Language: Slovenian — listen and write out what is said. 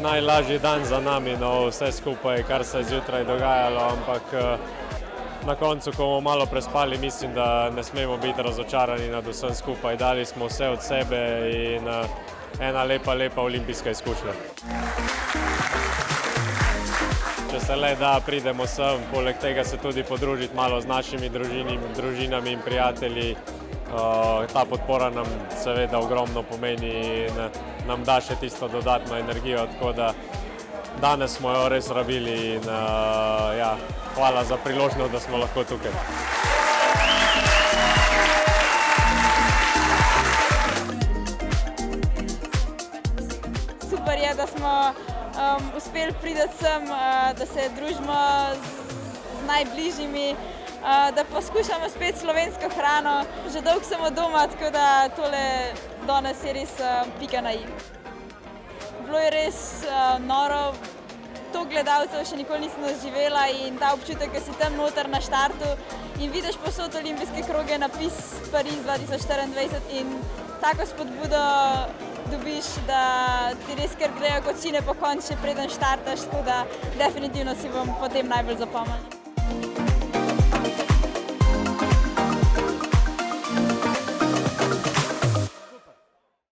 najlažji dan za nami, no, vse skupaj, kar se je zjutraj dogajalo, ampak na koncu, ko bomo malo prespali, mislim, da ne smemo biti razočarani nad vsem skupaj. Dali smo vse od sebe in ena lepa olimpijska izkušnja. Če se le da, pridemo sem, poleg tega se tudi podružiti malo z našimi družinami in prijatelji. Ta podpora nam seveda ogromno pomeni in nam da še tisto dodatno energijo, tako da danes smo jo res rabili in hvala za priložnost, da smo lahko tukaj. Super je, da smo uspeli priti sem, da se družimo z najbližjimi, da poskušamo spet slovensko hrano. Že dolgo sem od doma, tako da tole danes je res pika na i. Bilo je res noro, to gledalcev še nikoli nisem doživela in ta občutek, ko si tam noter na štartu in vidiš povsod olimpijske kroge, napis Pariz 2024 in tako spodbudo dobiš, da ti res kar grejo kocine pokonci, še preden štartaš, tako da definitivno si bom potem najbolj zapomnila.